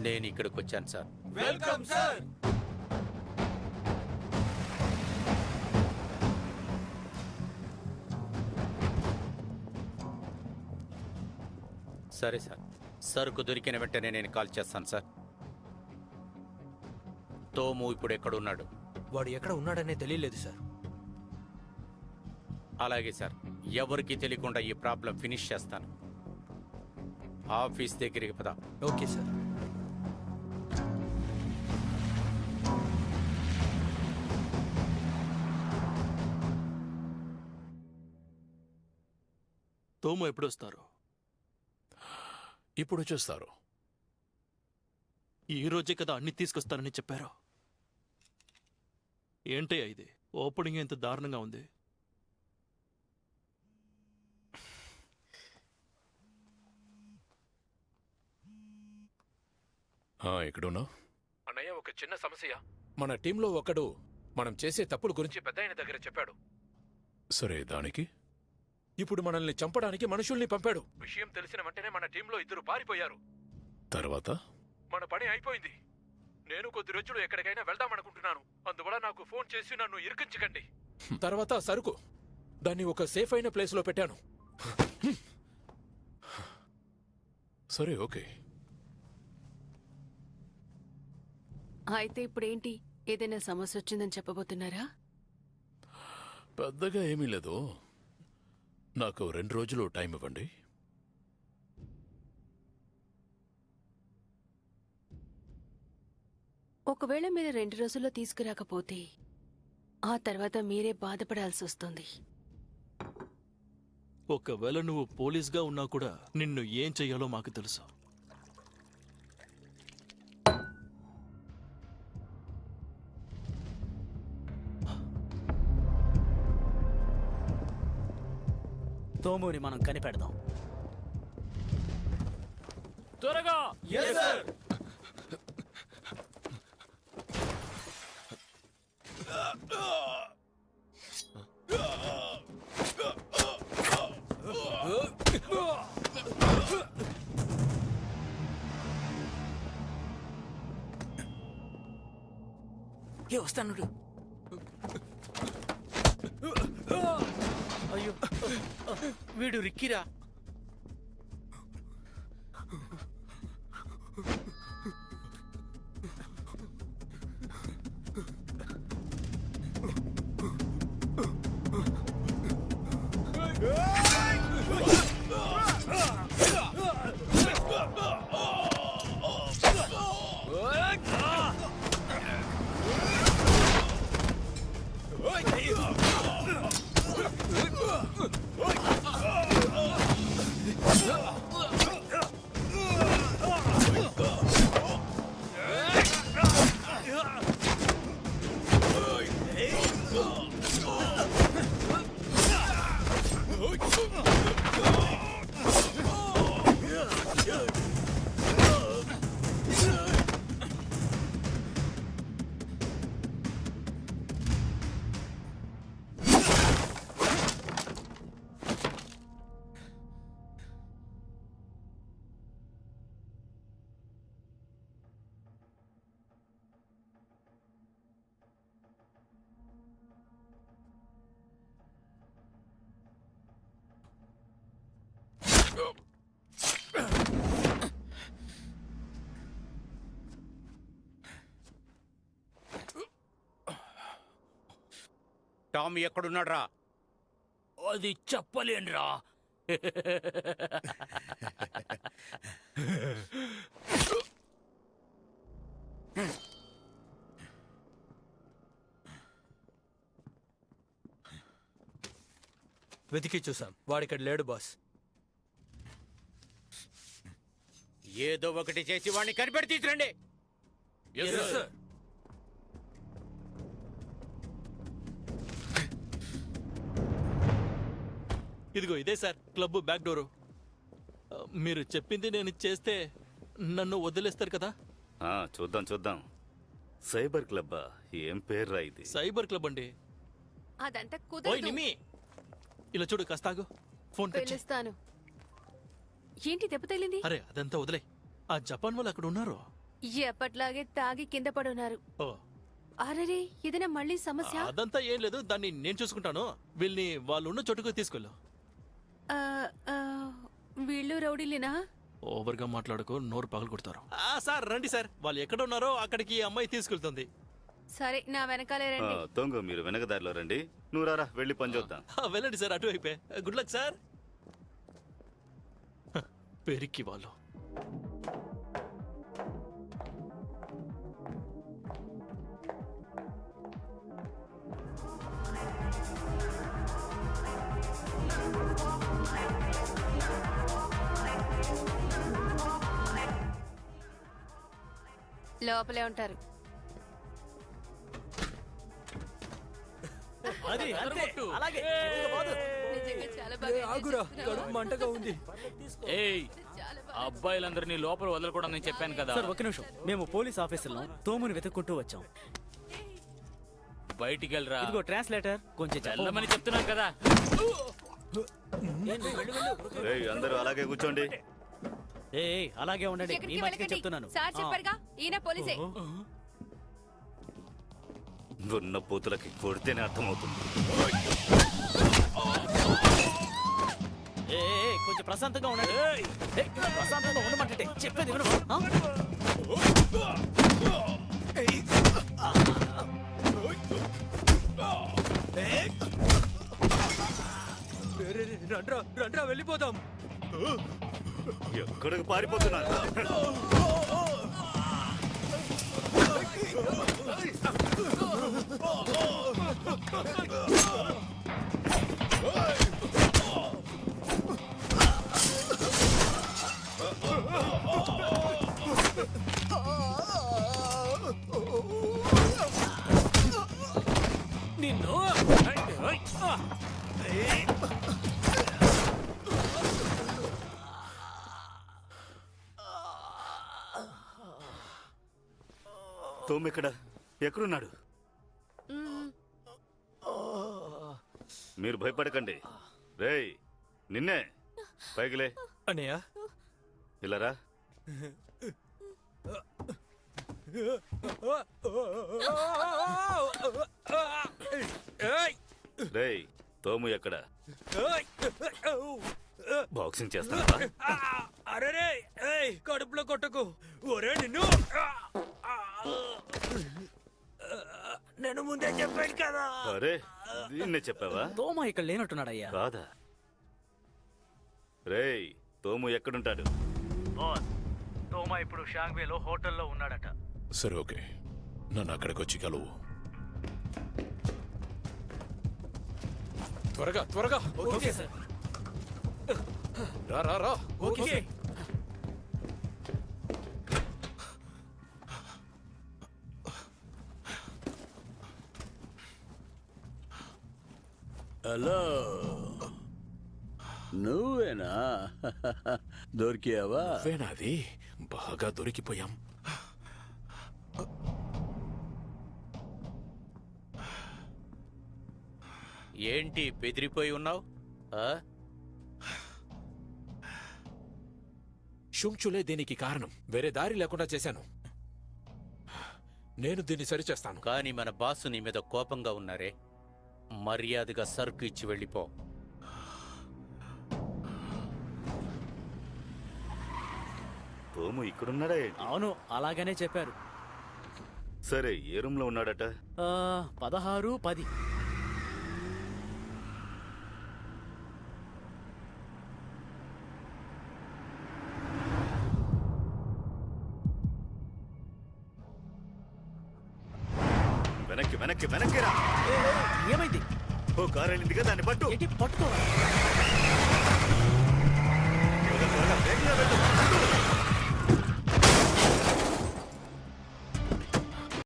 నేను ఇక్కడికి వచ్చాను సార్. Welcome sir. సరే సార్, సరుకు దొరికిన వెంటనే నేను కాల్ చేస్తాను సార్. తోము ఇప్పుడు ఎక్కడున్నాడు? వాడు ఎక్కడ ఉన్నాడనే తెలియలేదు సార్. అలాగే సార్, ఎవరికి తెలియకుండా ఈ ప్రాబ్లం ఫినిష్ చేస్తాను. ఆఫీస్ దగ్గరికి పద. Okay sir. తోము ఎప్పుడు వస్తారు? ఇప్పుడు వచ్చేస్తారు. ఈ రోజే కదా అన్ని తీసుకొస్తానని చెప్పారు. ఏంటయ్యా ఇది? ఓపెనింగ్ ఎంత దారుణంగా ఉంది. ఎక్కడున్నా? అన్నయ్య, ఒక చిన్న సమస్య. మన టీంలో ఒకడు మనం చేసే తప్పుల గురించి పెద్ద ఆయన దగ్గర చెప్పాడు. సరే, దానికి ఇప్పుడు మనల్ని చంపడానికి మనుషుల్ని పంపాడు. విషయం తెలిసిన వెంటనే మన టీంలో 2 పారిపోయారు. తర్వాత మన పని అయిపోయింది. నేను కొద్ది రోజులు ఎక్కడికైనా వెళ్దామనుకుంటున్నాను. అందువల్ల నాకు ఫోన్ చేసి నన్ను ఇరికించకండి. తర్వాత సరుకు దాన్ని ఒక సేఫ్ అయిన ప్లేస్ లో పెట్టాను. సరే, ఓకే. అయితే ఇప్పుడేంటి? ఏదైనా సమస్య వచ్చిందని చెప్పబోతున్నారా? పెద్దగా ఏమీ లేదు. నాకు 2 రోజులు టైం ఇవ్వండి. ఒకవేళ మీరు 2 రోజుల్లో తీసుకురాకపోతే ఆ తర్వాత మీరే బాధపడాల్సి వస్తుంది. ఒకవేళ నువ్వు పోలీస్గా ఉన్నా కూడా నిన్ను ఏం చెయ్యాలో మాకు తెలుసు. తోముని మనం కనిపెడదాం. త్వరగా! yes sir. వస్తాను. అయ్యో, వీడు రిక్కిరా. టామ్ ఎక్కడున్నాడ్రా? అది చెప్పలేనురా. వెతికి చూసాం, వాడిక్కడ లేడు బాస్. ఏదో ఒకటి చేసి వాడిని కనిపెడి తీసురండి. Yes, sir. ఇదిగో ఇదే సార్ క్లబ్ బ్యాక్ డోరు. మీరు చెప్పింది నేను చేస్తే నన్ను వదిలేస్తారు కదా? చూద్దాం చూద్దాం. సైబర్ క్లబ్ ఏం పేర్రా ఇది? సైబర్ క్లబ్ అండి. అదంతా ఓయ్ కుదరదు. నిమి, ఇలా చూడు, కాస్తాగు. ఫోన్ కట్ చేయి. పిలుస్తాను. ఏంటి దెబ్బ తగిలింది? అరే అదంతా వదిలే. ఆ జపాన్ వాళ్ళు అక్కడ ఉన్నారు. ఎప్పట్లాగే తాగి కింద పడున్నారు. ఓ అరే ఏదైనా మళ్ళీ సమస్య? అదంతా ఏం లేదు, దాన్ని నేను చూసుకుంటాను. వీళ్ళని వాళ్ళు ఉన్న చోటుకు తీసుకెళ్ళు. ఆ, ఆ, వీళ్ళు రౌడీలేనా? ఓవర్గా మాట్లాడుకో, నోరు పగలు కొడతారు. సార్ రండి సార్, వాళ్ళు ఎక్కడ ఉన్నారో అక్కడికి ఈ అమ్మాయి తీసుకెళ్తుంది. సరే నా వెనకాలే రండి. తొంగు మీరు వెనక దారిలో రండి. నువ్వు రారా, వెళ్ళి పని చూద్దాం. వెళ్ళండి సార్, అటువైపే. Good luck sir. పెరికి వాళ్ళు. లోపలే ఉంటారు. అది అంతే, అలాగే. నిజంగా చాలా బాగా ఎంజాయ్ చేస్తున్నావా? మంటగా ఉంది. ఏయ్, చాలా బాగా. అబ్బాయిలందరినీ లోపల వదలకూడదని నేను చెప్పాను కదా. సార్ ఒక నిమిషం, మేము పోలీస్ ఆఫీసర్లం తోముని వెతుక్కుంటూ వచ్చాం. బయటికి వెళ్ళరా. ఇదిగో ట్రాన్స్లేటర్, కొంచెం వెళ్ళమని చెప్తున్నాను కదా. రేయ్, అందరూ అలాగే కూర్చోండి. అలాగే ఉండండి, మీ ఎక్కడికి మధ్యకే వెళ్ళకండి. చెప్తున్నాను. సార్ చెప్పారుగా, ఈయన పోలీసే. ఉన్న పూతులకి కొడితేనే అర్థమవుతుంది. కొంచెం ప్రశాంతంగా ఉండండి. ప్రశాంతంగా ఉండమంటే చెప్పేది విను. రండ్రా వెళ్ళిపోదాం. ఎక్కడికి పారిపోతున్నారు? నిన్ను తోమెక్కడ? ఎక్కడున్నాడు? మీరు భయపడకండి. రేయ్, నిన్నే. పైకిలే. అన్నయ్య, ఇలారా. రేయ్, తోము ఎక్కడ? బాక్సింగ్ చేస్తావా? అరే కడుపులో కొట్టకు. ఒరే నిన్ను, నేను ముందే చెప్పాను కదా. అరే, దీన్నే చెప్పావా? తోమ ఇక్కడ లేనట్టున్నాడయ్యా. కాదా? రేయ్, తోము ఎక్కడుంటాడు? తోమా ఇప్పుడు షాంగ్వేలో హోటల్లో ఉన్నాడట. సరే, ఓకే, నన్ను అక్కడికి వచ్చి కలువు. త్వరగా త్వరగా. Okay sir. రా రా రా. ఓకే. హలో, నువ్వేనా? దొరికావా? నువ్వేనాది? బాగా దొరికిపోయాం. ఏంటి బెదిరిపోయి ఉన్నావు? షుంచులే దీనికి కారణం. వేరే దారి లేకుండా చేశాను. నేను దీన్ని సరిచేస్తాను. కానీ మన బాసు నీ మీద కోపంగా ఉన్నారే. మర్యాదగా సరుకు ఇచ్చి వెళ్ళిపో. తోము ఇక్కడున్నాడా ఏంటి? అవును, అలాగనే చెప్పారు. సరే, ఏ రూమ్ లో ఉన్నాడట? 16-10. వెనక్కి వెనక్కి వెనక్కి రా. ఏమైంది? ఓ కారు వెళ్ళిందిగా, దాన్ని పట్టు. ఏంటి పట్టుకోవాలి? త్వరగా, త్వరగా, వేగంగా వెళ్ళు.